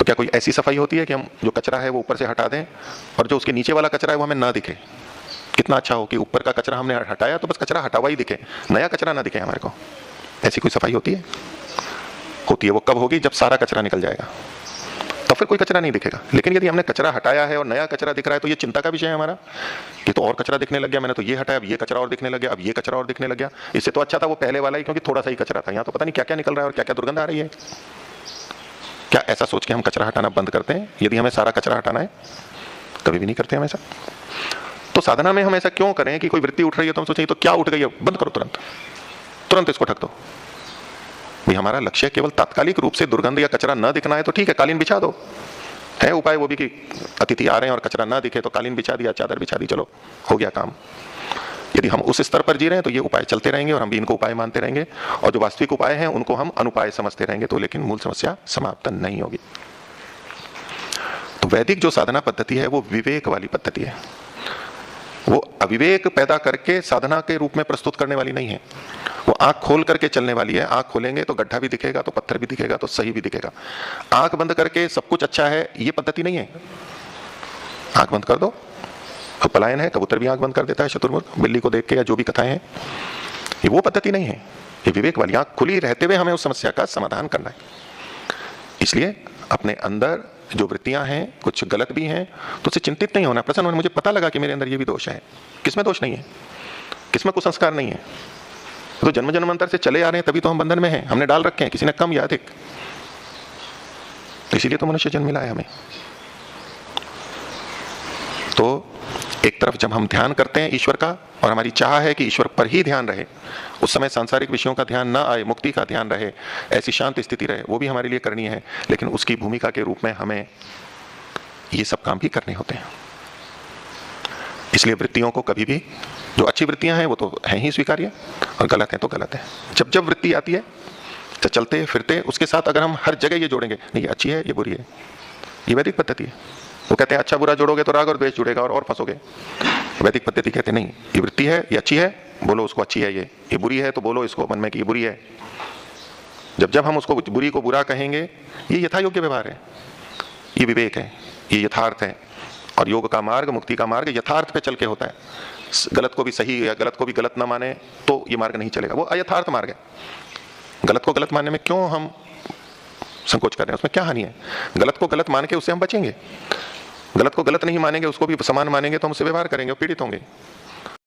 तो क्या कोई ऐसी सफाई होती है कि हम जो कचरा है वो ऊपर से हटा दें और जो उसके नीचे वाला कचरा है वो हमें ना दिखे? कितना अच्छा हो कि ऊपर का कचरा हमने हटाया तो बस कचरा हटा हुआ ही दिखे, नया कचरा ना दिखे हमारे को। ऐसी कोई सफाई होती है? होती है। वो कब होगी? जब सारा कचरा निकल जाएगा, तो फिर कोई कचरा नहीं दिखेगा। लेकिन यदि हमने कचरा हटाया है और नया कचरा दिख रहा है तो ये चिंता का विषय है हमारा। ये तो और कचरा दिखने लग गया, मैंने तो ये हटाया, अब ये कचरा और दिखने लग गया, अब ये कचरा और दिखने लग गया। इससे तो अच्छा था वो पहले वाला ही, क्योंकि थोड़ा सा ही कचरा था। यहाँ तो पता नहीं क्या क्या निकल रहा है और क्या क्या दुर्गंध आ रही है। क्या ऐसा सोच के हम कचरा हटाना बंद करते हैं यदि हमें सारा कचरा हटाना है? कभी भी नहीं करते हम ऐसा। तो साधना में हम ऐसा क्यों करें कि कोई वृत्ति उठ रही है तो हम सोचें तो क्या उठ गई है, बंद करो तुरंत, तुरंत इसको ढक दो। भाई हमारा लक्ष्य केवल तात्कालिक रूप से दुर्गंध या कचरा न दिखना है तो ठीक है, कालीन बिछा दो, है उपाय वो भी कि अतिथि आ रहे हैं और कचरा ना दिखे तो कालीन बिछा दिया, चादर बिछा दी, चलो हो गया काम। यदि हम उस स्तर पर जी रहे हैं तो ये उपाय चलते रहेंगे और हम भी इनको उपाय मानते रहेंगे, और जो वास्तविक उपाय हैं उनको हम अनुपाय समझते रहेंगे, तो लेकिन मूल समस्या समाप्त नहीं होगी। तो वैदिक जो साधना पद्धति है वो विवेक वाली पद्धति है। वो अविवेक पैदा करके साधना के रूप में प्रस्तुत करने वाली नहीं है। वो आंख खोल करके चलने वाली है। आंख खोलेंगे तो गड्ढा भी दिखेगा, तो पत्थर भी दिखेगा, तो सही भी दिखेगा। आंख बंद करके सब कुछ अच्छा है, ये पद्धति नहीं है। आंख बंद कर दो तो पलायन है, कबूतर भी आंख बंद कर देता है शतुर्मुर्ग बिल्ली को देख के, या जो भी कथाएं हैं, ये वो पद्धति नहीं है। ये विवेक वाली आंख खुली रहते हुए हमें उस समस्या का समाधान करना है। इसलिए अपने अंदर जो वृत्तियां हैं कुछ गलत भी हैं तो उससे चिंतित नहीं होना। प्रसन्न होना, मुझे पता लगा कि मेरे अंदर ये भी दोष है। किसमें दोष नहीं है? किसमें कुसंस्कार नहीं है? तो जन्म जन्मांतर से चले आ रहे हैं, तभी तो हम बंधन में हैं। हमने डाल रखे हैं, किसी ने कम या अधिक, इसीलिए तो मनुष्य जन्म मिला है हमें। तो एक तरफ जब हम ध्यान करते हैं ईश्वर का और हमारी चाह है कि ईश्वर पर ही ध्यान रहे, उस समय सांसारिक विषयों का ध्यान ना आए, मुक्ति का ध्यान रहे, ऐसी शांत स्थिति रहे, वो भी हमारे लिए करनी है। लेकिन उसकी भूमिका के रूप में हमें ये सब काम भी करने होते हैं। इसलिए वृत्तियों को कभी भी, जो अच्छी वृत्तियां हैं वो तो हैं ही स्वीकार्य, और गलत है तो गलत है। जब जब वृत्ति आती है तो चलते फिरते उसके साथ अगर हम हर जगह ये जोड़ेंगे, नहीं ये अच्छी है ये बुरी है, ये वैदिक पद्धति है। वो कहते हैं अच्छा बुरा जोड़ोगे तो राग और द्वेष जुड़ेगा और फंसोगे। वैदिक पद्धति कहते नहीं, ये वृत्ति है, ये अच्छी है, बोलो उसको अच्छी है, ये बुरी है तो बोलो इसको मन में कि ये बुरी है। जब जब हम उसको बुरी को बुरा कहेंगे, ये यथा योग्य व्यवहार है, ये विवेक है, ये यथार्थ है। और योग का मार्ग, मुक्ति का मार्ग यथार्थ पे चल के होता है। गलत को भी सही या गलत को भी गलत ना माने तो ये मार्ग नहीं चलेगा, वो अयथार्थ मार्ग है। गलत को गलत मानने में क्यों हम संकोच कर रहे हैं? उसमें क्या हानि है? गलत को गलत मान के उससे हम बचेंगे। गलत को गलत नहीं मानेंगे, उसको भी समान मानेंगे तो हम उससे व्यवहार करेंगे और पीड़ित होंगे।